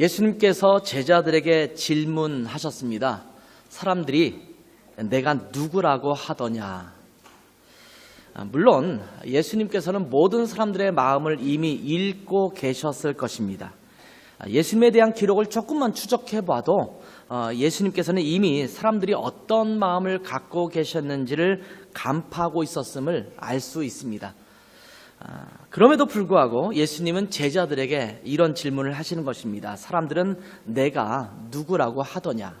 예수님께서 제자들에게 질문하셨습니다. 사람들이 내가 누구라고 하더냐. 물론 예수님께서는 모든 사람들의 마음을 이미 읽고 계셨을 것입니다. 예수님에 대한 기록을 조금만 추적해 봐도 예수님께서는 이미 사람들이 어떤 마음을 갖고 계셨는지를 간파하고 있었음을 알 수 있습니다. 그럼에도 불구하고 예수님은 제자들에게 이런 질문을 하시는 것입니다. 사람들은 내가 누구라고 하더냐.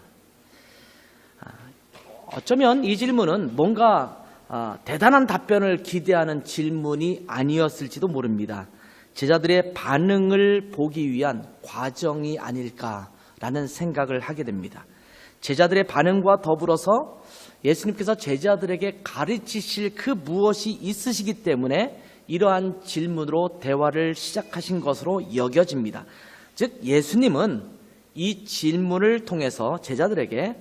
어쩌면 이 질문은 뭔가 대단한 답변을 기대하는 질문이 아니었을지도 모릅니다. 제자들의 반응을 보기 위한 과정이 아닐까라는 생각을 하게 됩니다. 제자들의 반응과 더불어서 예수님께서 제자들에게 가르치실 그 무엇이 있으시기 때문에 이러한 질문으로 대화를 시작하신 것으로 여겨집니다. 즉 예수님은 이 질문을 통해서 제자들에게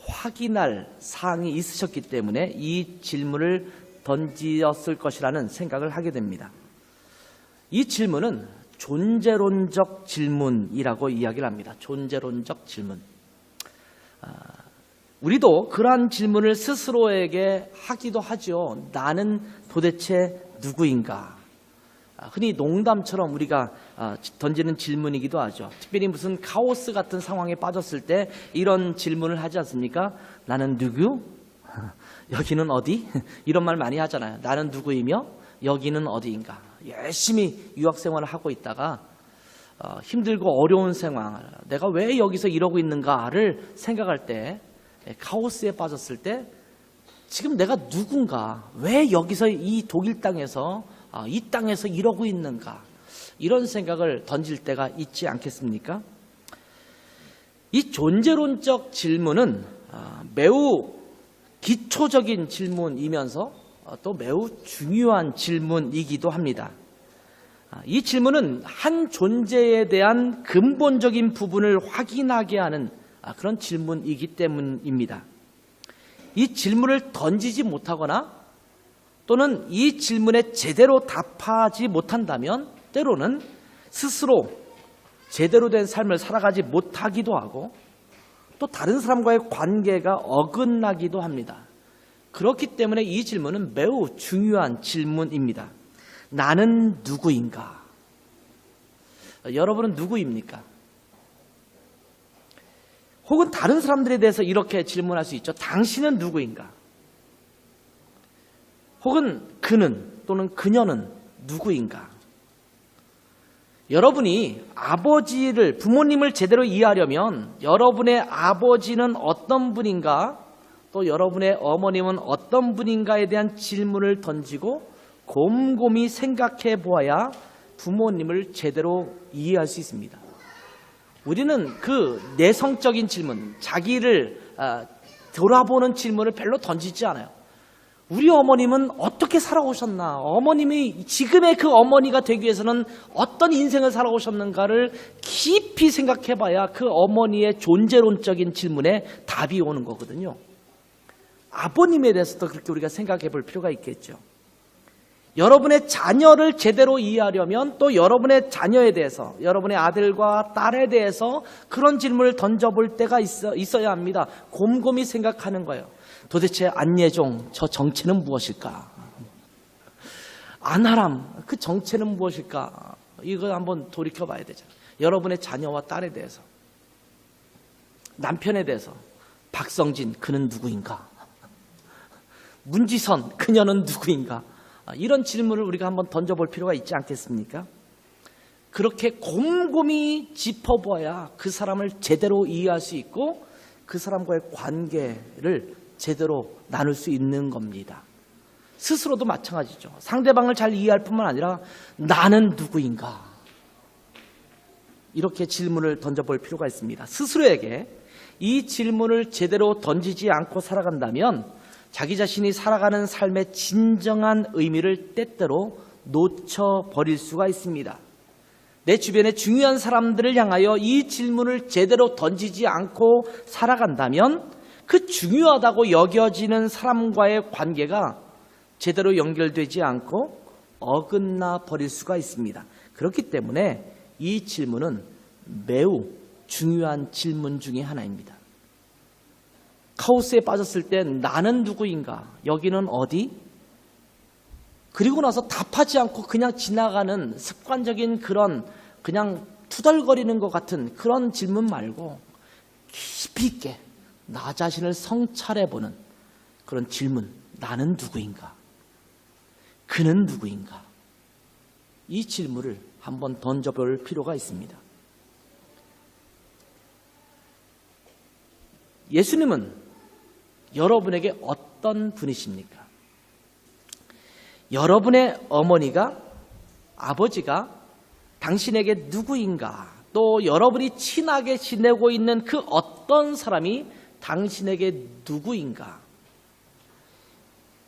확인할 사항이 있으셨기 때문에 이 질문을 던지었을 것이라는 생각을 하게 됩니다. 이 질문은 존재론적 질문이라고 이야기를 합니다. 존재론적 질문. 우리도 그러한 질문을 스스로에게 하기도 하죠. 나는 도대체 누구인가? 흔히 농담처럼 우리가 던지는 질문이기도 하죠. 특별히 무슨 카오스 같은 상황에 빠졌을 때 이런 질문을 하지 않습니까? 나는 누구? 여기는 어디? 이런 말 많이 하잖아요. 나는 누구이며 여기는 어디인가? 열심히 유학생활을 하고 있다가 힘들고 어려운 생활, 내가 왜 여기서 이러고 있는가를 생각할 때, 카오스에 빠졌을 때 지금 내가 누군가, 왜 여기서 이 독일 땅에서 이 땅에서 이러고 있는가, 이런 생각을 던질 때가 있지 않겠습니까? 이 존재론적 질문은 매우 기초적인 질문이면서 또 매우 중요한 질문이기도 합니다. 이 질문은 한 존재에 대한 근본적인 부분을 확인하게 하는 그런 질문이기 때문입니다. 이 질문을 던지지 못하거나 또는 이 질문에 제대로 답하지 못한다면 때로는 스스로 제대로 된 삶을 살아가지 못하기도 하고 또 다른 사람과의 관계가 어긋나기도 합니다. 그렇기 때문에 이 질문은 매우 중요한 질문입니다. 나는 누구인가? 여러분은 누구입니까? 혹은 다른 사람들에 대해서 이렇게 질문할 수 있죠. 당신은 누구인가? 혹은 그는 또는 그녀는 누구인가? 여러분이 아버지를, 부모님을 제대로 이해하려면 여러분의 아버지는 어떤 분인가, 또 여러분의 어머님은 어떤 분인가에 대한 질문을 던지고 곰곰이 생각해 보아야 부모님을 제대로 이해할 수 있습니다. 우리는 그 내성적인 질문, 자기를 돌아보는 질문을 별로 던지지 않아요. 우리 어머님은 어떻게 살아오셨나? 어머님이 지금의 그 어머니가 되기 위해서는 어떤 인생을 살아오셨는가를 깊이 생각해봐야 그 어머니의 존재론적인 질문에 답이 오는 거거든요. 아버님에 대해서도 그렇게 우리가 생각해 볼 필요가 있겠죠. 여러분의 자녀를 제대로 이해하려면 또 여러분의 자녀에 대해서, 여러분의 아들과 딸에 대해서 그런 질문을 던져볼 때가 있어야 합니다. 곰곰이 생각하는 거예요. 도대체 안예종, 저 정체는 무엇일까? 안하람, 그 정체는 무엇일까? 이걸 한번 돌이켜봐야 되잖아요. 여러분의 자녀와 딸에 대해서, 남편에 대해서, 박성진, 그는 누구인가? 문지선, 그녀는 누구인가? 이런 질문을 우리가 한번 던져볼 필요가 있지 않겠습니까? 그렇게 곰곰이 짚어보아야 그 사람을 제대로 이해할 수 있고 그 사람과의 관계를 제대로 나눌 수 있는 겁니다. 스스로도 마찬가지죠. 상대방을 잘 이해할 뿐만 아니라 나는 누구인가? 이렇게 질문을 던져볼 필요가 있습니다. 스스로에게 이 질문을 제대로 던지지 않고 살아간다면 자기 자신이 살아가는 삶의 진정한 의미를 때때로 놓쳐버릴 수가 있습니다. 내 주변의 중요한 사람들을 향하여 이 질문을 제대로 던지지 않고 살아간다면 그 중요하다고 여겨지는 사람과의 관계가 제대로 연결되지 않고 어긋나 버릴 수가 있습니다. 그렇기 때문에 이 질문은 매우 중요한 질문 중에 하나입니다. 카오스에 빠졌을 때 나는 누구인가? 여기는 어디? 그리고 나서 답하지 않고 그냥 지나가는 습관적인 그런 그냥 투덜거리는 것 같은 그런 질문 말고 깊이 있게 나 자신을 성찰해보는 그런 질문. 나는 누구인가? 그는 누구인가? 이 질문을 한번 던져볼 필요가 있습니다. 예수님은 여러분에게 어떤 분이십니까? 여러분의 어머니가, 아버지가 당신에게 누구인가? 또 여러분이 친하게 지내고 있는 그 어떤 사람이 당신에게 누구인가?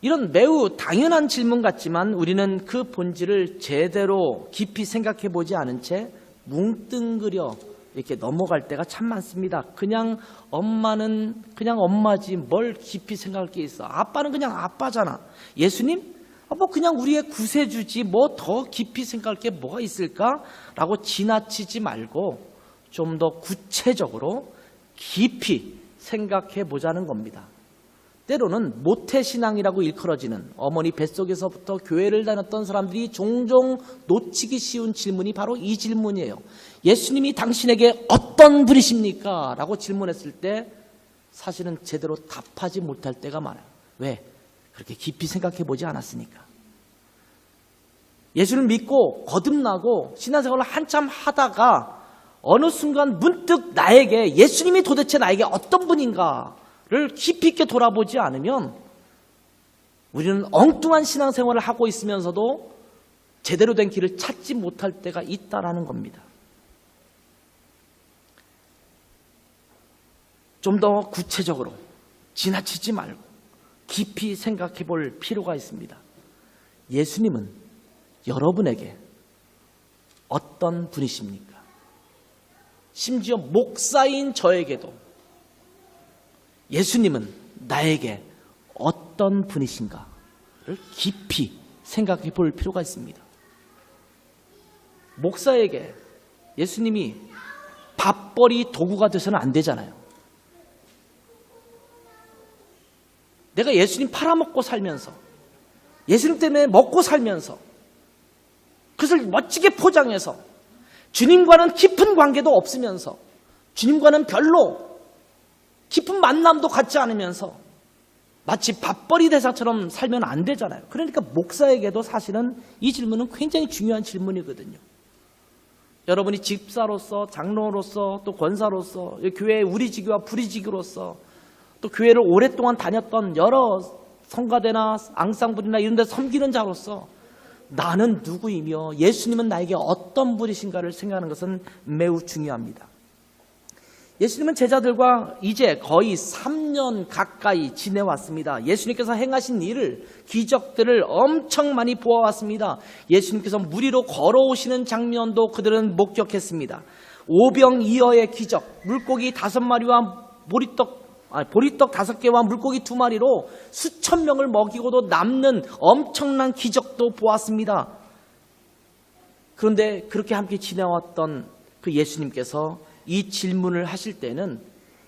이런 매우 당연한 질문 같지만 우리는 그 본질을 제대로 깊이 생각해 보지 않은 채 뭉뚱그려 이렇게 넘어갈 때가 참 많습니다. 그냥 엄마는 그냥 엄마지 뭘 깊이 생각할 게 있어. 아빠는 그냥 아빠잖아. 예수님? 뭐 그냥 우리의 구세주지 뭐 더 깊이 생각할 게 뭐가 있을까라고 지나치지 말고 좀 더 구체적으로 깊이 생각해 보자는 겁니다. 때로는 모태신앙이라고 일컬어지는 어머니 뱃속에서부터 교회를 다녔던 사람들이 종종 놓치기 쉬운 질문이 바로 이 질문이에요. 예수님이 당신에게 어떤 분이십니까? 라고 질문했을 때 사실은 제대로 답하지 못할 때가 많아요. 왜? 그렇게 깊이 생각해 보지 않았으니까. 예수를 믿고 거듭나고 신앙생활을 한참 하다가 어느 순간 문득 나에게 예수님이 도대체 나에게 어떤 분인가를 깊이 있게 돌아보지 않으면 우리는 엉뚱한 신앙생활을 하고 있으면서도 제대로 된 길을 찾지 못할 때가 있다라는 겁니다. 좀 더 구체적으로 지나치지 말고 깊이 생각해 볼 필요가 있습니다. 예수님은 여러분에게 어떤 분이십니까? 심지어 목사인 저에게도 예수님은 나에게 어떤 분이신가를 깊이 생각해 볼 필요가 있습니다. 목사에게 예수님이 밥벌이 도구가 돼서는 안 되잖아요. 내가 예수님 팔아먹고 살면서 예수님 때문에 먹고 살면서 그것을 멋지게 포장해서 주님과는 깊은 관계도 없으면서 주님과는 별로 깊은 만남도 갖지 않으면서 마치 밥벌이 대사처럼 살면 안 되잖아요. 그러니까 목사에게도 사실은 이 질문은 굉장히 중요한 질문이거든요. 여러분이 집사로서 장로로서 또 권사로서 교회의 우리지교와 부리지교로서 또 교회를 오랫동안 다녔던 여러 성가대나 앙상블이나 이런 데 섬기는 자로서 나는 누구이며 예수님은 나에게 어떤 분이신가를 생각하는 것은 매우 중요합니다. 예수님은 제자들과 이제 거의 3년 가까이 지내왔습니다. 예수님께서 행하신 일을, 기적들을 엄청 많이 보아왔습니다. 예수님께서 물 위로 걸어오시는 장면도 그들은 목격했습니다. 오병이어의 기적, 물고기 5마리와 보리떡 5개와 물고기 2마리로 수천 명을 먹이고도 남는 엄청난 기적도 보았습니다. 그런데 그렇게 함께 지내왔던 그 예수님께서 이 질문을 하실 때는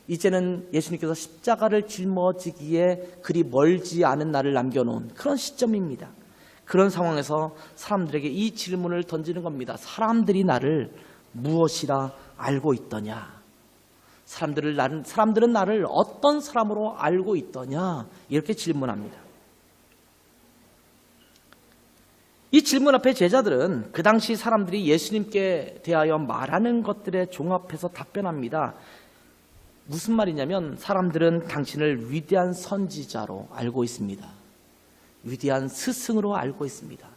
이제는 예수님께서 십자가를 짊어지기에 그리 멀지 않은 날을 남겨놓은 그런 시점입니다. 그런 상황에서 사람들에게 이 질문을 던지는 겁니다. 사람들이 나를 무엇이라 알고 있더냐? 사람들은 나를 어떤 사람으로 알고 있더냐? 이렇게 질문합니다. 이 질문 앞에 제자들은 그 당시 사람들이 예수님께 대하여 말하는 것들에 종합해서 답변합니다. 무슨 말이냐면 사람들은 당신을 위대한 선지자로 알고 있습니다. 위대한 스승으로 알고 있습니다.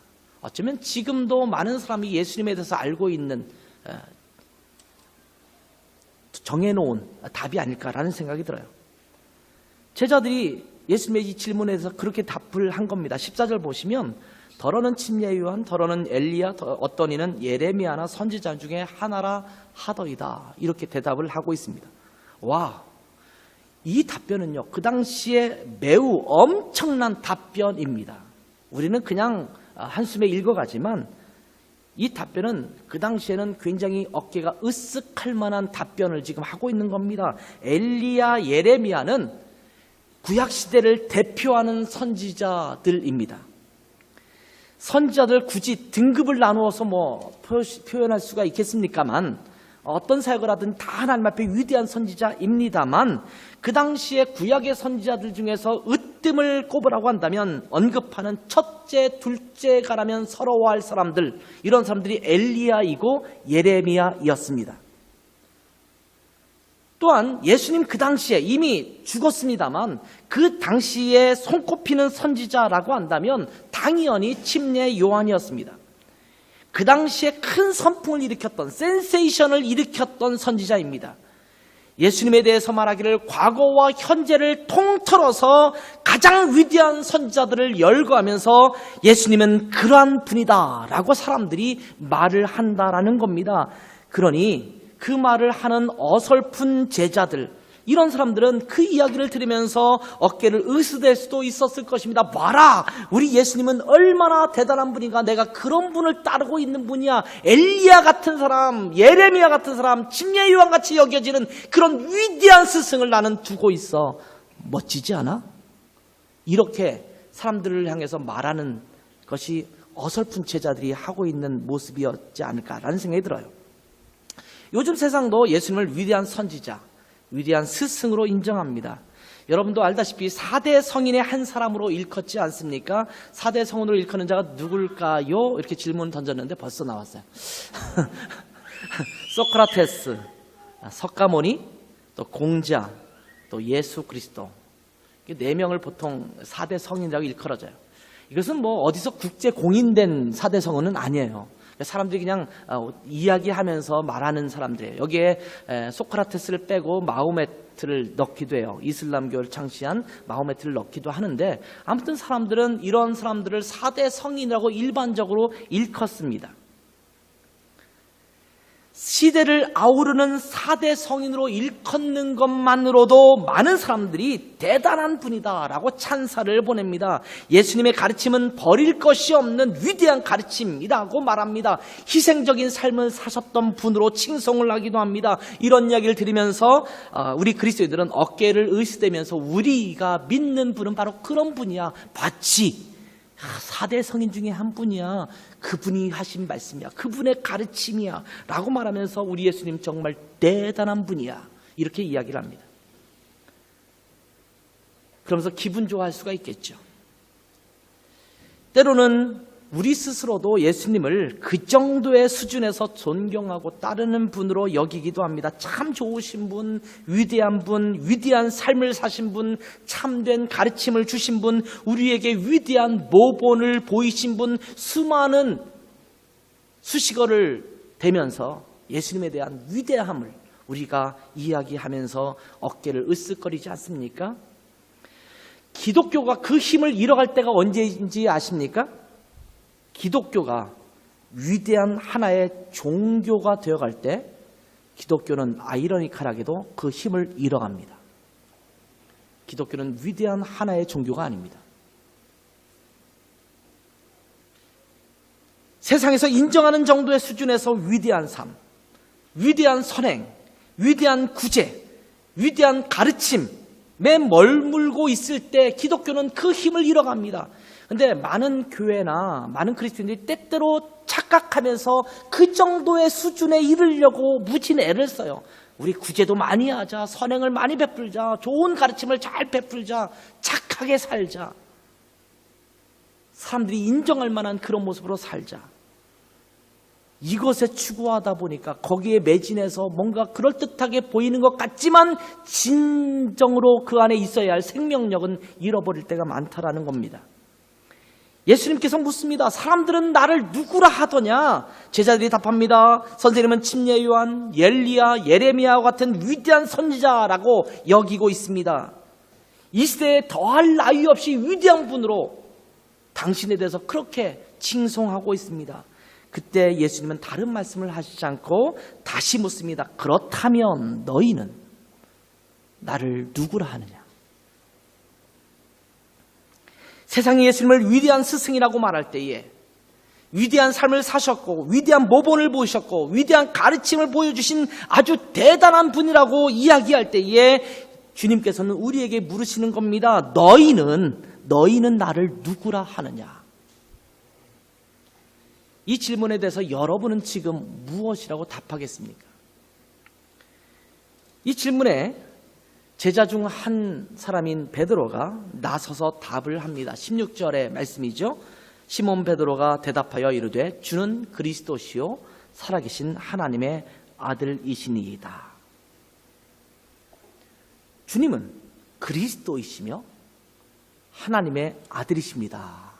어쩌면 지금도 많은 사람이 예수님에 대해서 알고 있는 정해놓은 답이 아닐까라는 생각이 들어요. 제자들이 예수님의 이 질문에 대해서 그렇게 답을 한 겁니다. 14절 보시면 더러는 침례 요한, 더러는 엘리야, 어떤 이는 예레미야나 선지자 중에 하나라 하더이다. 이렇게 대답을 하고 있습니다. 와, 이 답변은요, 그 당시에 매우 엄청난 답변입니다. 우리는 그냥 한숨에 읽어가지만 이 답변은 그 당시에는 굉장히 어깨가 으쓱할 만한 답변을 지금 하고 있는 겁니다. 엘리야, 예레미야는 구약시대를 대표하는 선지자들입니다. 선지자들 굳이 등급을 나누어서 표현할 수가 있겠습니까만 어떤 사역을 하든 다 하나님 앞에 위대한 선지자입니다만 그 당시에 구약의 선지자들 중에서 으뜸을 꼽으라고 한다면 언급하는 첫째, 둘째가라면 서러워할 사람들, 이런 사람들이 엘리야이고 예레미야이었습니다. 또한 예수님 그 당시에 이미 죽었습니다만 그 당시에 손꼽히는 선지자라고 한다면 당연히 침례 요한이었습니다. 그 당시에 큰 선풍을 일으켰던, 센세이션을 일으켰던 선지자입니다. 예수님에 대해서 말하기를 과거와 현재를 통틀어서 가장 위대한 선지자들을 열거하면서 예수님은 그러한 분이다 라고 사람들이 말을 한다라는 겁니다. 그러니 그 말을 하는 어설픈 제자들, 이런 사람들은 그 이야기를 들으면서 어깨를 으스댈 수도 있었을 것입니다. 봐라, 우리 예수님은 얼마나 대단한 분인가, 내가 그런 분을 따르고 있는 분이야. 엘리야 같은 사람, 예레미야 같은 사람, 침례 요한같이 여겨지는 그런 위대한 스승을 나는 두고 있어. 멋지지 않아? 이렇게 사람들을 향해서 말하는 것이 어설픈 제자들이 하고 있는 모습이었지 않을까라는 생각이 들어요. 요즘 세상도 예수님을 위대한 선지자, 위대한 스승으로 인정합니다. 여러분도 알다시피 4대 성인의 한 사람으로 일컫지 않습니까? 4대 성인으로 일컫는 자가 누굴까요? 이렇게 질문을 던졌는데 벌써 나왔어요. 소크라테스, 석가모니, 또 공자, 또 예수 그리스도. 4명을 보통 4대 성인이라고 일컬어져요. 이것은 어디서 국제 공인된 4대 성인은 아니에요. 사람들이 그냥 이야기하면서 말하는 사람들이에요. 여기에 소크라테스를 빼고 마호메트를 넣기도 해요. 이슬람교를 창시한 마호메트를 넣기도 하는데 아무튼 사람들은 이런 사람들을 4대 성인이라고 일반적으로 일컫습니다. 시대를 아우르는 4대 성인으로 일컫는 것만으로도 많은 사람들이 대단한 분이다라고 찬사를 보냅니다. 예수님의 가르침은 버릴 것이 없는 위대한 가르침이라고 말합니다. 희생적인 삶을 사셨던 분으로 칭송을 하기도 합니다. 이런 이야기를 들으면서 우리 그리스도인들은 어깨를 으스대면서 우리가 믿는 분은 바로 그런 분이야. 봤지? 4대 성인 중에 한 분이야. 그분이 하신 말씀이야. 그분의 가르침이야 라고 말하면서 우리 예수님 정말 대단한 분이야, 이렇게 이야기를 합니다. 그러면서 기분 좋아할 수가 있겠죠. 때로는 우리 스스로도 예수님을 그 정도의 수준에서 존경하고 따르는 분으로 여기기도 합니다. 참 좋으신 분, 위대한 삶을 사신 분, 참된 가르침을 주신 분, 우리에게 위대한 모본을 보이신 분, 수많은 수식어를 대면서 예수님에 대한 위대함을 우리가 이야기하면서 어깨를 으쓱거리지 않습니까? 기독교가 그 힘을 잃어갈 때가 언제인지 아십니까? 기독교가 위대한 하나의 종교가 되어갈 때 기독교는 아이러니컬하게도 그 힘을 잃어갑니다. 기독교는 위대한 하나의 종교가 아닙니다. 세상에서 인정하는 정도의 수준에서 위대한 삶, 위대한 선행, 위대한 구제, 위대한 가르침에 머물고 있을 때 기독교는 그 힘을 잃어갑니다. 근데 많은 교회나 많은 그리스도인들이 때때로 착각하면서 그 정도의 수준에 이르려고 무진 애를 써요. 우리 구제도 많이 하자, 선행을 많이 베풀자, 좋은 가르침을 잘 베풀자, 착하게 살자, 사람들이 인정할 만한 그런 모습으로 살자. 이것에 추구하다 보니까 거기에 매진해서 뭔가 그럴듯하게 보이는 것 같지만 진정으로 그 안에 있어야 할 생명력은 잃어버릴 때가 많다라는 겁니다. 예수님께서 묻습니다. 사람들은 나를 누구라 하더냐? 제자들이 답합니다. 선생님은 침례 요한, 엘리야, 예레미야와 같은 위대한 선지자라고 여기고 있습니다. 이 시대에 더할 나위 없이 위대한 분으로 당신에 대해서 그렇게 칭송하고 있습니다. 그때 예수님은 다른 말씀을 하시지 않고 다시 묻습니다. 그렇다면 너희는 나를 누구라 하느냐? 세상이 예수님을 위대한 스승이라고 말할 때에 위대한 삶을 사셨고 위대한 모본을 보이셨고 위대한 가르침을 보여주신 아주 대단한 분이라고 이야기할 때에 주님께서는 우리에게 물으시는 겁니다. 너희는 나를 누구라 하느냐? 이 질문에 대해서 여러분은 지금 무엇이라고 답하겠습니까? 이 질문에 제자 중 한 사람인 베드로가 나서서 답을 합니다. 16절의 말씀이죠. 시몬 베드로가 대답하여 이르되 주는 그리스도시요 살아계신 하나님의 아들이시니이다. 주님은 그리스도이시며 하나님의 아들이십니다.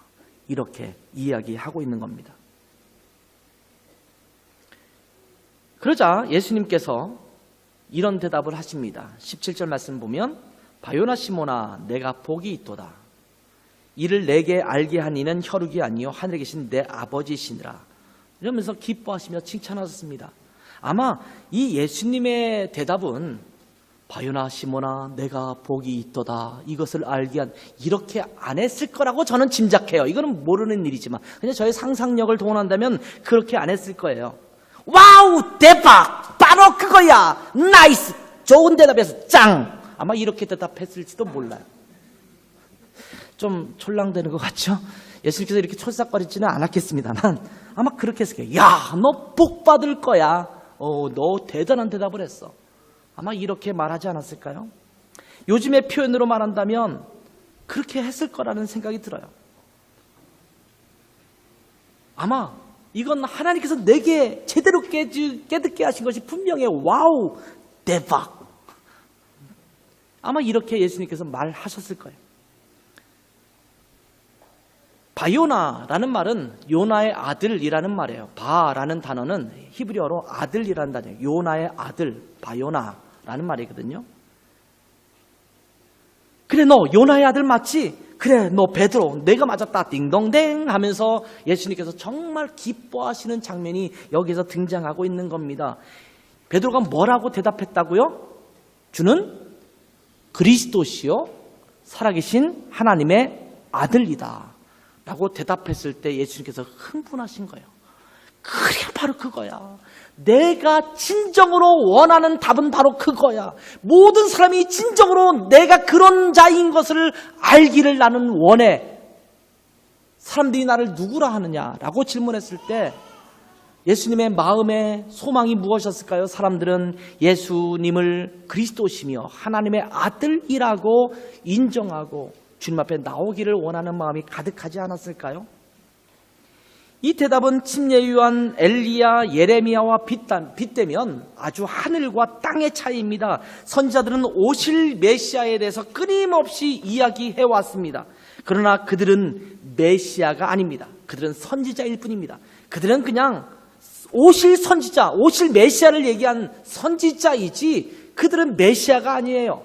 이렇게 이야기하고 있는 겁니다. 그러자 예수님께서 이런 대답을 하십니다. 17절 말씀 보면 바요나 시몬아 내가 복이 있도다. 이를 내게 알게 한 이는 혈육이 아니요 하늘에 계신 내 아버지시니라. 이러면서 기뻐하시며 칭찬하셨습니다. 아마 이 예수님의 대답은 바요나 시몬아 내가 복이 있도다 이것을 알게 한 이렇게 안 했을 거라고 저는 짐작해요. 이거는 모르는 일이지만 그냥 저의 상상력을 동원한다면 그렇게 안 했을 거예요. 와우 대박 바로 그거야 나이스 좋은 대답이었어 짱 아마 이렇게 대답했을지도 몰라요. 좀 촐랑대는 것 같죠? 예수님께서 이렇게 촐싹거리지는 않았겠습니다만 아마 그렇게 했을 거예요. 야 너 복 받을 거야. 너 대단한 대답을 했어. 아마 이렇게 말하지 않았을까요? 요즘의 표현으로 말한다면 그렇게 했을 거라는 생각이 들어요. 아마 이건 하나님께서 내게 제대로 깨닫게 하신 것이 분명해요. 와우 대박. 아마 이렇게 예수님께서 말하셨을 거예요. 바요나라는 말은 요나의 아들이라는 말이에요. 바라는 단어는 히브리어로 아들이라는 단어예요. 요나의 아들 바요나라는 말이거든요. 그래 너 요나의 아들 맞지? 그래 너 베드로 내가 맞았다 딩동댕 하면서 예수님께서 정말 기뻐하시는 장면이 여기서 등장하고 있는 겁니다. 베드로가 뭐라고 대답했다고요? 주는 그리스도시요 살아계신 하나님의 아들이다 라고 대답했을 때 예수님께서 흥분하신 거예요. 그래 바로 그거야. 내가 진정으로 원하는 답은 바로 그거야. 모든 사람이 진정으로 내가 그런 자인 것을 알기를 나는 원해. 사람들이 나를 누구라 하느냐라고 질문했을 때 예수님의 마음의 소망이 무엇이었을까요? 사람들은 예수님을 그리스도시며 하나님의 아들이라고 인정하고 주님 앞에 나오기를 원하는 마음이 가득하지 않았을까요? 이 대답은 침례요한, 엘리야, 예레미야와 빗대면 아주 하늘과 땅의 차이입니다. 선지자들은 오실 메시아에 대해서 끊임없이 이야기해 왔습니다. 그러나 그들은 메시아가 아닙니다. 그들은 선지자일 뿐입니다. 그들은 그냥 오실 선지자, 오실 메시아를 얘기한 선지자이지 그들은 메시아가 아니에요.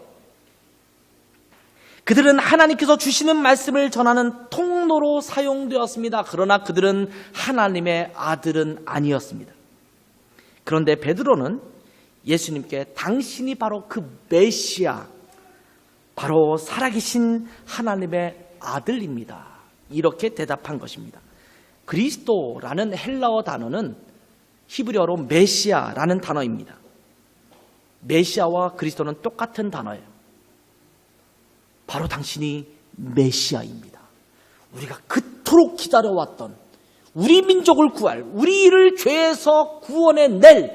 그들은 하나님께서 주시는 말씀을 전하는 통로로 사용되었습니다. 그러나 그들은 하나님의 아들은 아니었습니다. 그런데 베드로는 예수님께 당신이 바로 그 메시아, 바로 살아계신 하나님의 아들입니다. 이렇게 대답한 것입니다. 그리스도라는 헬라어 단어는 히브리어로 메시아라는 단어입니다. 메시아와 그리스도는 똑같은 단어예요. 바로 당신이 메시아입니다. 우리가 그토록 기다려왔던 우리 민족을 구할, 우리를 죄에서 구원해낼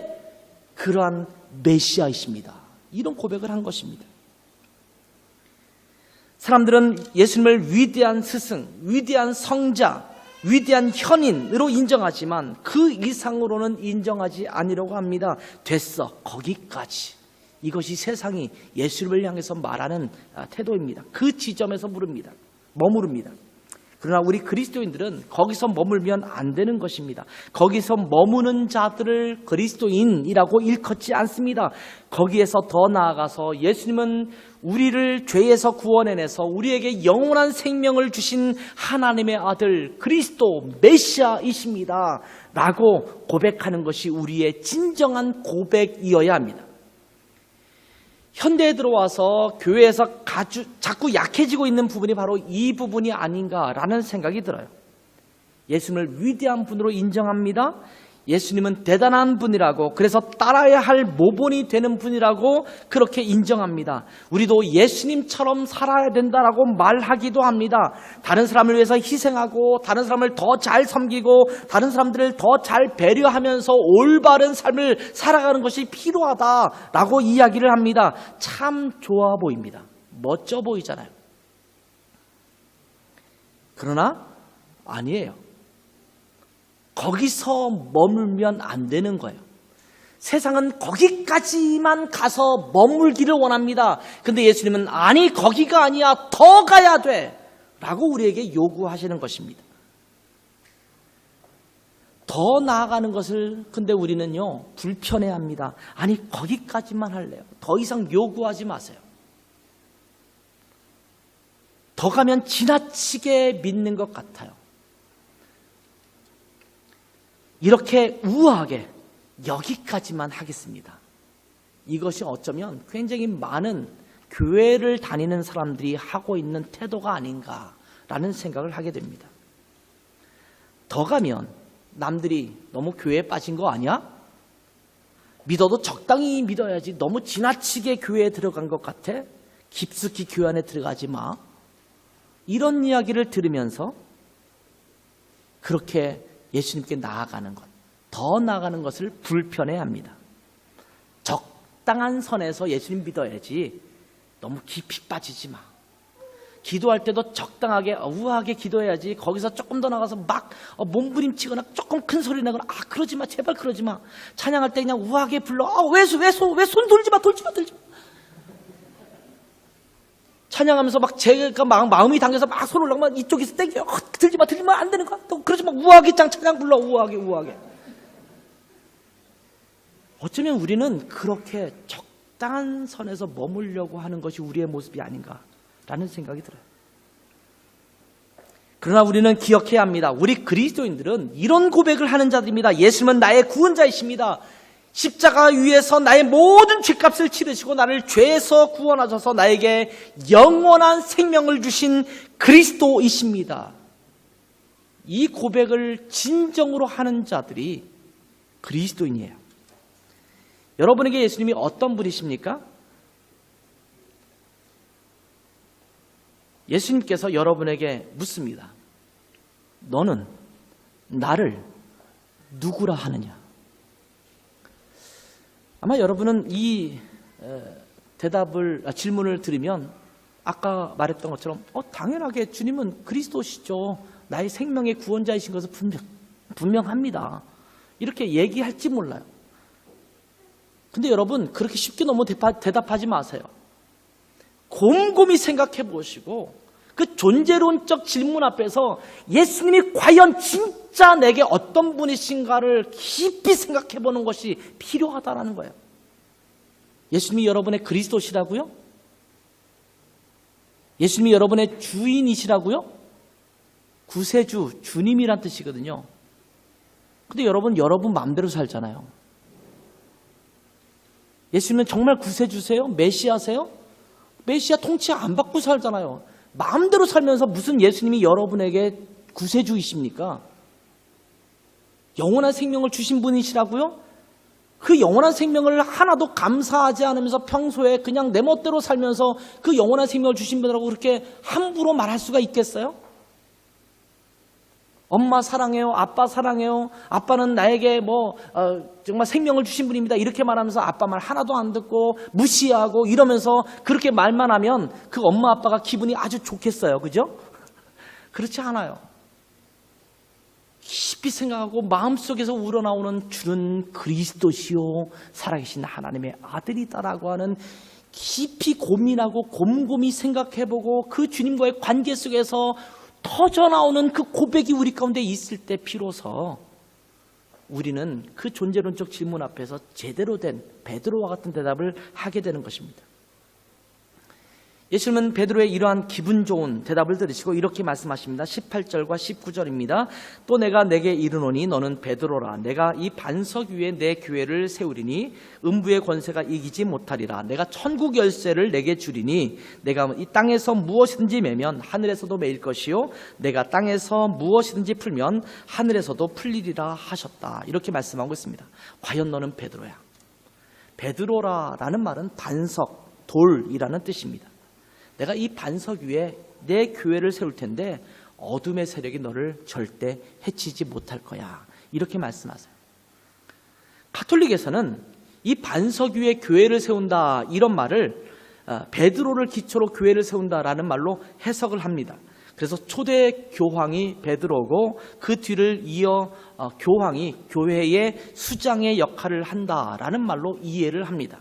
그러한 메시아이십니다. 이런 고백을 한 것입니다. 사람들은 예수님을 위대한 스승, 위대한 성자, 위대한 현인으로 인정하지만 그 이상으로는 인정하지 않으려고 합니다. 됐어, 거기까지. 이것이 세상이 예수님을 향해서 말하는 태도입니다. 그 지점에서 머무릅니다. 그러나 우리 그리스도인들은 거기서 머물면 안 되는 것입니다. 거기서 머무는 자들을 그리스도인이라고 일컫지 않습니다. 거기에서 더 나아가서 예수님은 우리를 죄에서 구원해내서 우리에게 영원한 생명을 주신 하나님의 아들 그리스도 메시아이십니다 라고 고백하는 것이 우리의 진정한 고백이어야 합니다. 현대에 들어와서 교회에서 자꾸 약해지고 있는 부분이 바로 이 부분이 아닌가라는 생각이 들어요. 예수님을 위대한 분으로 인정합니다. 예수님은 대단한 분이라고, 그래서 따라야 할 모본이 되는 분이라고 그렇게 인정합니다. 우리도 예수님처럼 살아야 된다라고 말하기도 합니다. 다른 사람을 위해서 희생하고, 다른 사람을 더 잘 섬기고, 다른 사람들을 더 잘 배려하면서 올바른 삶을 살아가는 것이 필요하다라고 이야기를 합니다. 참 좋아 보입니다. 멋져 보이잖아요. 그러나 아니에요. 거기서 머물면 안 되는 거예요. 세상은 거기까지만 가서 머물기를 원합니다. 근데 예수님은 아니, 거기가 아니야, 더 가야 돼 라고 우리에게 요구하시는 것입니다. 더 나아가는 것을 근데 우리는요, 불편해합니다. 아니, 거기까지만 할래요. 더 이상 요구하지 마세요. 더 가면 지나치게 믿는 것 같아요. 이렇게 우아하게 여기까지만 하겠습니다. 이것이 어쩌면 굉장히 많은 교회를 다니는 사람들이 하고 있는 태도가 아닌가라는 생각을 하게 됩니다. 더 가면 남들이 너무 교회에 빠진 거 아니야? 믿어도 적당히 믿어야지, 너무 지나치게 교회에 들어간 것 같아? 깊숙이 교회 안에 들어가지 마. 이런 이야기를 들으면서 그렇게 예수님께 나아가는 것, 더 나아가는 것을 불편해합니다. 적당한 선에서 예수님 믿어야지 너무 깊이 빠지지 마. 기도할 때도 적당하게 우아하게 기도해야지, 거기서 조금 더 나가서 막 몸부림치거나 조금 큰 소리 내거나 그러지 마, 제발 그러지 마. 찬양할 때 그냥 우아하게 불러. 왜 손 돌지 마. 찬양하면서 막 제가 마음이 당겨서 막 손을 올라가면 이쪽에서 땡겨. 들지 마, 안 되는 거야. 또 그러지 마. 우아하게 찬양 불러. 우아하게. 어쩌면 우리는 그렇게 적당한 선에서 머물려고 하는 것이 우리의 모습이 아닌가라는 생각이 들어요. 그러나 우리는 기억해야 합니다. 우리 그리스도인들은 이런 고백을 하는 자들입니다. 예수님은 나의 구원자이십니다. 십자가 위에서 나의 모든 죄값을 치르시고 나를 죄에서 구원하셔서 나에게 영원한 생명을 주신 그리스도이십니다. 이 고백을 진정으로 하는 자들이 그리스도인이에요. 여러분에게 예수님이 어떤 분이십니까? 예수님께서 여러분에게 묻습니다. 너는 나를 누구라 하느냐? 아마 여러분은 이 질문을 들으면 아까 말했던 것처럼 당연하게 주님은 그리스도시죠. 나의 생명의 구원자이신 것은 분명합니다. 이렇게 얘기할지 몰라요. 근데 여러분, 그렇게 쉽게 너무 대답하지 마세요. 곰곰이 생각해 보시고 그 존재론적 질문 앞에서 예수님이 과연 진짜 내게 어떤 분이신가를 깊이 생각해 보는 것이 필요하다라는 거예요. 예수님이 여러분의 그리스도시라고요? 예수님이 여러분의 주인이시라고요? 구세주, 주님이란 뜻이거든요. 근데 여러분 마음대로 살잖아요. 예수님은 정말 구세주세요? 메시아세요? 메시아 통치 안 받고 살잖아요. 마음대로 살면서 무슨 예수님이 여러분에게 구세주이십니까? 영원한 생명을 주신 분이시라고요? 그 영원한 생명을 하나도 감사하지 않으면서 평소에 그냥 내 멋대로 살면서 그 영원한 생명을 주신 분이라고 그렇게 함부로 말할 수가 있겠어요? 엄마 사랑해요, 아빠 사랑해요, 아빠는 나에게 정말 생명을 주신 분입니다, 이렇게 말하면서 아빠 말 하나도 안 듣고 무시하고 이러면서 그렇게 말만 하면 그 엄마 아빠가 기분이 아주 좋겠어요, 그죠? 그렇지 않아요. 깊이 생각하고 마음속에서 우러나오는 주는 그리스도시요 살아계신 하나님의 아들이다라고 하는, 깊이 고민하고 곰곰이 생각해보고 그 주님과의 관계 속에서 터져나오는 그 고백이 우리 가운데 있을 때 비로소 우리는 그 존재론적 질문 앞에서 제대로 된 베드로와 같은 대답을 하게 되는 것입니다. 예수님은 베드로의 이러한 기분 좋은 대답을 들으시고 이렇게 말씀하십니다. 18절과 19절입니다. 또 내가 내게 이르노니 너는 베드로라. 내가 이 반석 위에 내 교회를 세우리니 음부의 권세가 이기지 못하리라. 내가 천국 열쇠를 내게 주리니 내가 이 땅에서 무엇이든지 매면 하늘에서도 매일 것이요 내가 땅에서 무엇이든지 풀면 하늘에서도 풀리리라 하셨다. 이렇게 말씀하고 있습니다. 과연 너는 베드로야. 베드로라라는 말은 반석, 돌이라는 뜻입니다. 내가 이 반석 위에 내 교회를 세울 텐데 어둠의 세력이 너를 절대 해치지 못할 거야. 이렇게 말씀하세요. 가톨릭에서는 이 반석 위에 교회를 세운다 이런 말을 베드로를 기초로 교회를 세운다라는 말로 해석을 합니다. 그래서 초대 교황이 베드로고 그 뒤를 이어 교황이 교회의 수장의 역할을 한다라는 말로 이해를 합니다.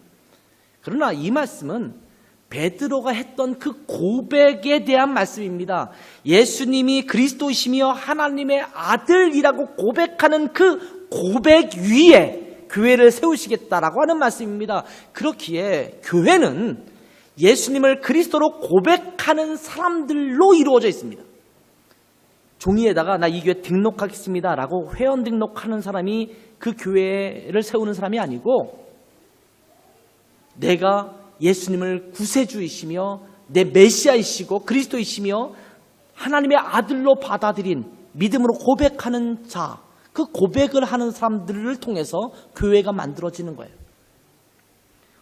그러나 이 말씀은 베드로가 했던 그 고백에 대한 말씀입니다. 예수님이 그리스도이시며 하나님의 아들이라고 고백하는 그 고백 위에 교회를 세우시겠다라고 하는 말씀입니다. 그렇기에 교회는 예수님을 그리스도로 고백하는 사람들로 이루어져 있습니다. 종이에다가 나 이 교회 등록하겠습니다 라고 회원 등록하는 사람이 그 교회를 세우는 사람이 아니고 내가 예수님을 구세주이시며 내 메시아이시고 그리스도이시며 하나님의 아들로 받아들인 믿음으로 고백하는 자, 그 고백을 하는 사람들을 통해서 교회가 만들어지는 거예요.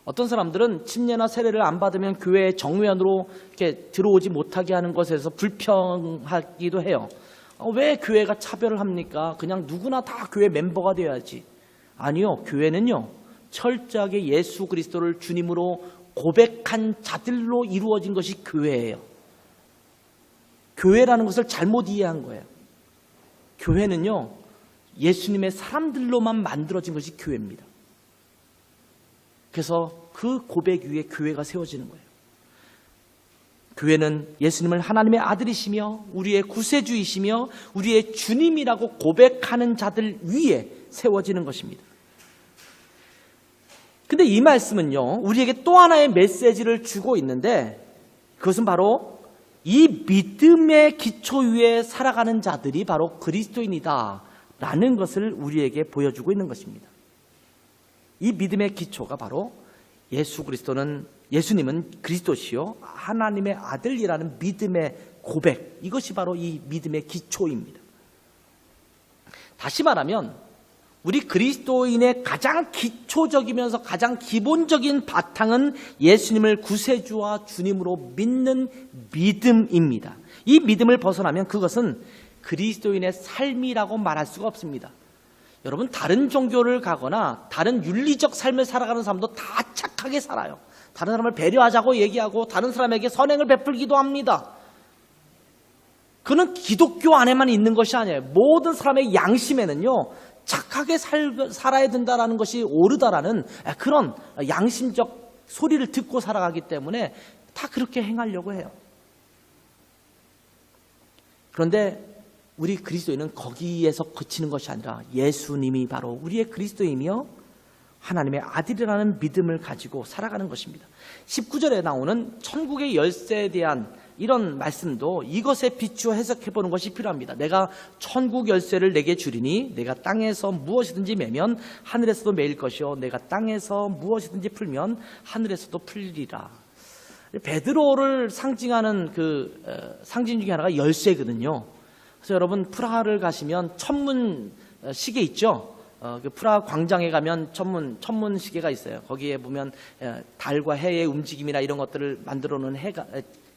어떤 사람들은 침례나 세례를 안 받으면 교회의 정회원으로 이렇게 들어오지 못하게 하는 것에서 불평하기도 해요. 왜 교회가 차별을 합니까? 그냥 누구나 다 교회 멤버가 되어야지. 아니요, 교회는요 철저하게 예수 그리스도를 주님으로 고백한 자들로 이루어진 것이 교회예요. 교회라는 것을 잘못 이해한 거예요. 교회는요 예수님의 사람들로만 만들어진 것이 교회입니다. 그래서 그 고백 위에 교회가 세워지는 거예요. 교회는 예수님을 하나님의 아들이시며 우리의 구세주이시며 우리의 주님이라고 고백하는 자들 위에 세워지는 것입니다. 근데 이 말씀은요 우리에게 또 하나의 메시지를 주고 있는데 그것은 바로 이 믿음의 기초 위에 살아가는 자들이 바로 그리스도인이다 라는 것을 우리에게 보여주고 있는 것입니다. 이 믿음의 기초가 바로 예수님은 그리스도시요 하나님의 아들이라는 믿음의 고백, 이것이 바로 이 믿음의 기초입니다. 다시 말하면 우리 그리스도인의 가장 기초적이면서 가장 기본적인 바탕은 예수님을 구세주와 주님으로 믿는 믿음입니다. 이 믿음을 벗어나면 그것은 그리스도인의 삶이라고 말할 수가 없습니다. 여러분 다른 종교를 가거나 다른 윤리적 삶을 살아가는 사람도 다 착하게 살아요. 다른 사람을 배려하자고 얘기하고 다른 사람에게 선행을 베풀기도 합니다. 그는 기독교 안에만 있는 것이 아니에요. 모든 사람의 양심에는요 착하게 살아야 된다는 것이 옳다라는 그런 양심적 소리를 듣고 살아가기 때문에 다 그렇게 행하려고 해요. 그런데 우리 그리스도인은 거기에서 그치는 것이 아니라 예수님이 바로 우리의 그리스도이며 하나님의 아들이라는 믿음을 가지고 살아가는 것입니다. 19절에 나오는 천국의 열쇠에 대한 이런 말씀도 이것에 비추어 해석해 보는 것이 필요합니다. 내가 천국 열쇠를 내게 주리니 내가 땅에서 무엇이든지 매면 하늘에서도 매일 것이요 내가 땅에서 무엇이든지 풀면 하늘에서도 풀리리라. 베드로를 상징하는 그 상징 중에 하나가 열쇠거든요. 그래서 여러분 프라하를 가시면 천문 시계 있죠? 그 프라하 광장에 가면 천문 시계가 있어요. 거기에 보면 달과 해의 움직임이나 이런 것들을 만들어 놓은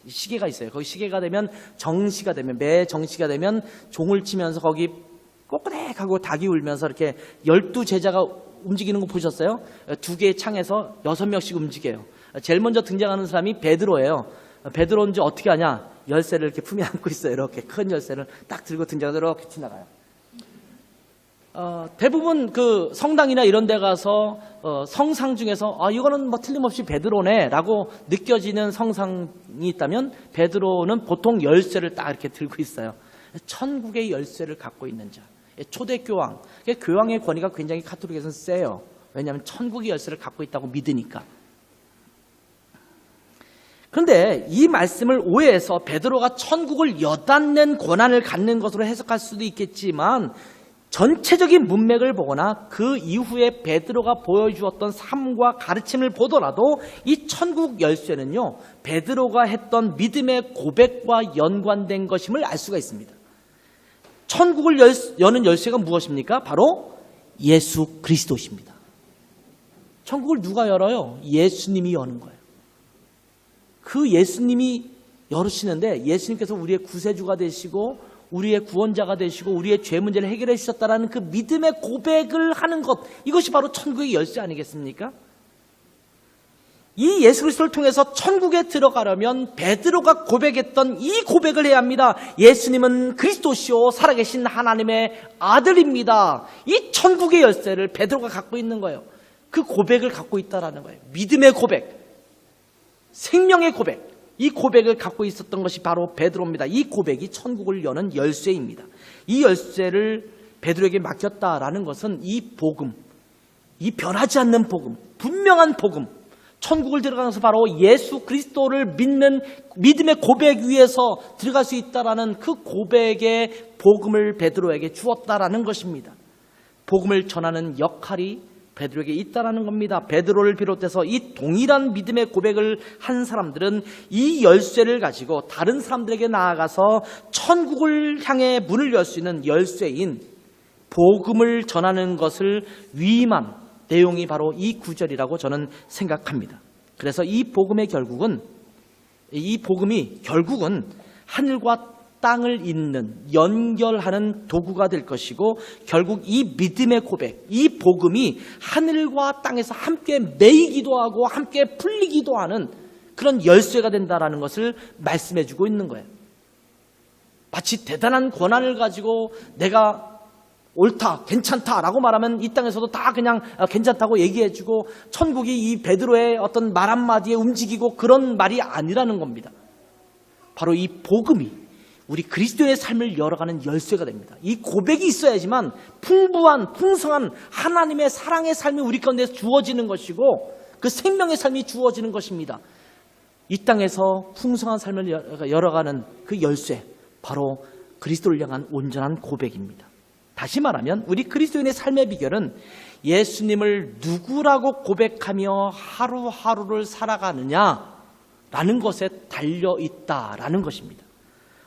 시계가 있어요. 거기 시계가 되면 정시가 되면 매 정시가 되면 종을 치면서 거기 꼬꼬댁하고 닭이 울면서 이렇게 12제자가 움직이는 거 보셨어요? 두 개의 창에서 6명씩 움직여요. 제일 먼저 등장하는 사람이 베드로예요. 베드로인지 어떻게 하냐? 열쇠를 이렇게 품에 안고 있어요. 이렇게 큰 열쇠를 딱 들고 등장해서 이렇게 지나가요. 대부분 그 성당이나 이런 데 가서 성상 중에서 이거는 뭐 틀림없이 베드로네 라고 느껴지는 성상이 있다면 베드로는 보통 열쇠를 딱 이렇게 들고 있어요. 천국의 열쇠를 갖고 있는 자, 초대 교황. 교황의 권위가 굉장히 가톨릭에서는 세요. 왜냐하면 천국의 열쇠를 갖고 있다고 믿으니까. 그런데 이 말씀을 오해해서 베드로가 천국을 여닫는 권한을 갖는 것으로 해석할 수도 있겠지만 전체적인 문맥을 보거나 그 이후에 베드로가 보여주었던 삶과 가르침을 보더라도 이 천국 열쇠는요, 베드로가 했던 믿음의 고백과 연관된 것임을 알 수가 있습니다. 천국을 여는 열쇠가 무엇입니까? 바로 예수 그리스도십니다. 천국을 누가 열어요? 예수님이 여는 거예요. 그 예수님이 열으시는데 예수님께서 우리의 구세주가 되시고 우리의 구원자가 되시고 우리의 죄 문제를 해결해 주셨다라는 그 믿음의 고백을 하는 것, 이것이 바로 천국의 열쇠 아니겠습니까? 이 예수 그리스도를 통해서 천국에 들어가려면 베드로가 고백했던 이 고백을 해야 합니다. 예수님은 그리스도시요 살아계신 하나님의 아들입니다. 이 천국의 열쇠를 베드로가 갖고 있는 거예요. 그 고백을 갖고 있다라는 거예요. 믿음의 고백, 생명의 고백, 이 고백을 갖고 있었던 것이 바로 베드로입니다. 이 고백이 천국을 여는 열쇠입니다. 이 열쇠를 베드로에게 맡겼다라는 것은 이 복음, 이 변하지 않는 복음, 분명한 복음, 천국을 들어가면서 바로 예수 그리스도를 믿는 믿음의 고백 위에서 들어갈 수 있다라는 그 고백의 복음을 베드로에게 주었다라는 것입니다. 복음을 전하는 역할이 베드로에게 있다라는 겁니다. 베드로를 비롯해서 이 동일한 믿음의 고백을 한 사람들은 이 열쇠를 가지고 다른 사람들에게 나아가서 천국을 향해 문을 열 수 있는 열쇠인 복음을 전하는 것을 위임한 내용이 바로 이 구절이라고 저는 생각합니다. 그래서 이 복음이 결국은 하늘과 땅을 잇는 연결하는 도구가 될 것이고 결국 이 믿음의 고백, 이 복음이 하늘과 땅에서 함께 매이기도 하고 함께 풀리기도 하는 그런 열쇠가 된다라는 것을 말씀해 주고 있는 거예요. 마치 대단한 권한을 가지고 내가 옳다, 괜찮다라고 말하면 이 땅에서도 다 그냥 괜찮다고 얘기해주고 천국이 이 베드로의 어떤 말 한마디에 움직이고 그런 말이 아니라는 겁니다. 바로 이 복음이 우리 그리스도의 삶을 열어가는 열쇠가 됩니다. 이 고백이 있어야지만 풍성한 하나님의 사랑의 삶이 우리 가운데 주어지는 것이고 그 생명의 삶이 주어지는 것입니다. 이 땅에서 풍성한 삶을 열어가는 그 열쇠, 바로 그리스도를 향한 온전한 고백입니다. 다시 말하면 우리 그리스도인의 삶의 비결은 예수님을 누구라고 고백하며 하루하루를 살아가느냐라는 것에 달려있다라는 것입니다.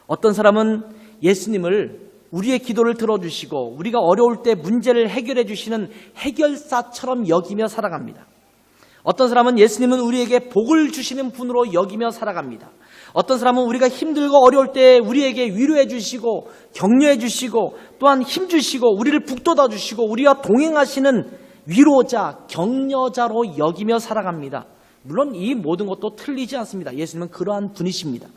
어떤 사람은 예수님을 우리의 기도를 들어주시고 우리가 어려울 때 문제를 해결해 주시는 해결사처럼 여기며 살아갑니다. 어떤 사람은 예수님은 우리에게 복을 주시는 분으로 여기며 살아갑니다. 어떤 사람은 우리가 힘들고 어려울 때 우리에게 위로해 주시고 격려해 주시고 또한 힘 주시고 우리를 북돋아 주시고 우리와 동행하시는 위로자, 격려자로 여기며 살아갑니다. 물론 이 모든 것도 틀리지 않습니다. 예수님은 그러한 분이십니다.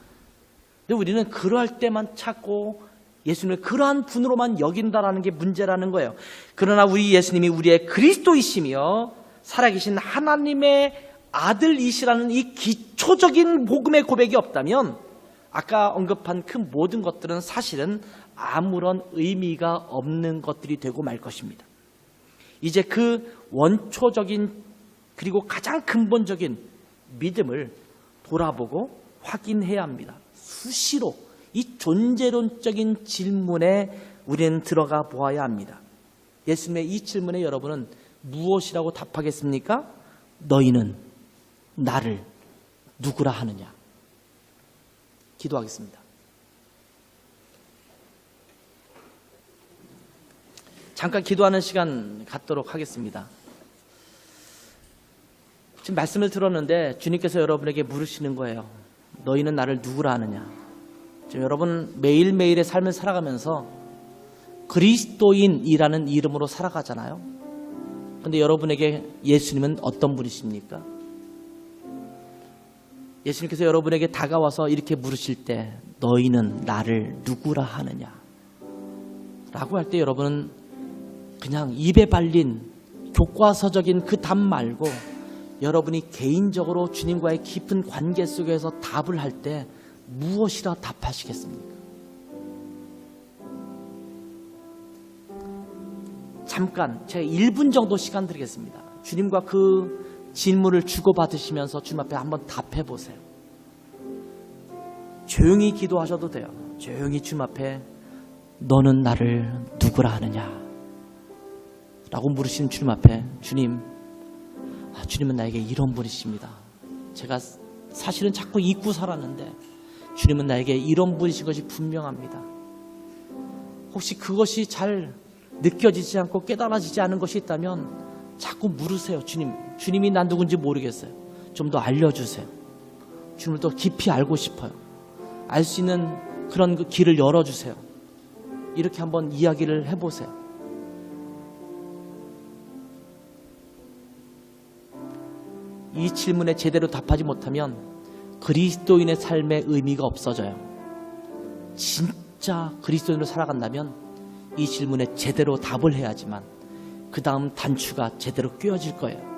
근데 우리는 그러할 때만 찾고 예수님을 그러한 분으로만 여긴다라는 게 문제라는 거예요. 그러나 우리 예수님이 우리의 그리스도이시며 살아계신 하나님의 아들이시라는 이 기초적인 복음의 고백이 없다면 아까 언급한 그 모든 것들은 사실은 아무런 의미가 없는 것들이 되고 말 것입니다. 이제 그 원초적인 그리고 가장 근본적인 믿음을 돌아보고 확인해야 합니다. 수시로 이 존재론적인 질문에 우리는 들어가 보아야 합니다. 예수님의 이 질문에 여러분은 무엇이라고 답하겠습니까? 너희는 나를 누구라 하느냐? 기도하겠습니다. 잠깐 기도하는 시간 갖도록 하겠습니다. 지금 말씀을 들었는데 주님께서 여러분에게 물으시는 거예요. 너희는 나를 누구라 하느냐? 지금 여러분 매일매일의 삶을 살아가면서 그리스도인이라는 이름으로 살아가잖아요. 그런데 여러분에게 예수님은 어떤 분이십니까? 예수님께서 여러분에게 다가와서 이렇게 물으실 때 너희는 나를 누구라 하느냐? 라고 할 때 여러분은 그냥 입에 발린 교과서적인 그 답 말고 여러분이 개인적으로 주님과의 깊은 관계 속에서 답을 할 때 무엇이라 답하시겠습니까? 잠깐 제가 1분 정도 시간 드리겠습니다. 주님과 그 질문을 주고받으시면서 주님 앞에 한번 답해 보세요. 조용히 기도하셔도 돼요. 조용히 주님 앞에 너는 나를 누구라 하느냐 라고 물으시는 주님 앞에 주님, 주님은 나에게 이런 분이십니다. 제가 사실은 자꾸 잊고 살았는데 주님은 나에게 이런 분이신 것이 분명합니다. 혹시 그것이 잘 느껴지지 않고 깨달아지지 않은 것이 있다면 자꾸 물으세요. 주님이 난 누군지 모르겠어요. 좀 더 알려주세요. 주님을 더 깊이 알고 싶어요. 알 수 있는 그런 그 길을 열어주세요. 이렇게 한번 이야기를 해보세요. 이 질문에 제대로 답하지 못하면 그리스도인의 삶의 의미가 없어져요. 진짜 그리스도인으로 살아간다면 이 질문에 제대로 답을 해야지만 그 다음 단추가 제대로 꿰어질 거예요.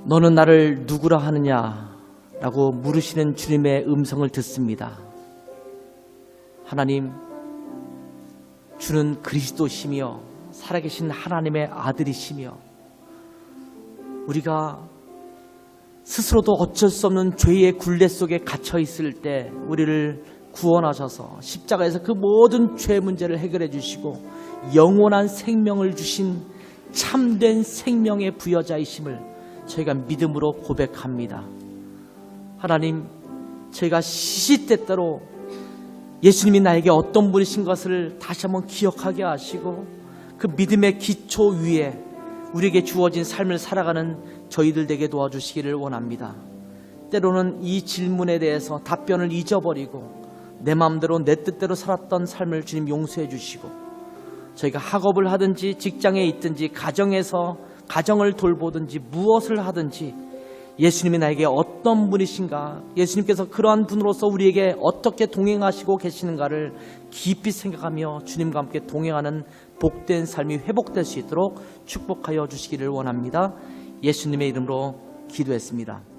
너는 나를 누구라 하느냐라고 물으시는 주님의 음성을 듣습니다. 하나님, 주는 그리스도시며 살아계신 하나님의 아들이시며 우리가 스스로도 어쩔 수 없는 죄의 굴레 속에 갇혀 있을 때 우리를 구원하셔서 십자가에서 그 모든 죄 문제를 해결해 주시고 영원한 생명을 주신 참된 생명의 부여자이심을 저희가 믿음으로 고백합니다. 하나님, 저희가 시시때때로 예수님이 나에게 어떤 분이신 것을 다시 한번 기억하게 하시고 그 믿음의 기초 위에 우리에게 주어진 삶을 살아가는 저희들 되게 도와주시기를 원합니다. 때로는 이 질문에 대해서 답변을 잊어버리고 내 마음대로 내 뜻대로 살았던 삶을 주님 용서해 주시고 저희가 학업을 하든지 직장에 있든지 가정에서 가정을 돌보든지 무엇을 하든지 예수님이 나에게 어떤 분이신가, 예수님께서 그러한 분으로서 우리에게 어떻게 동행하시고 계시는가를 깊이 생각하며 주님과 함께 동행하는 복된 삶이 회복될 수 있도록 축복하여 주시기를 원합니다. 예수님의 이름으로 기도했습니다.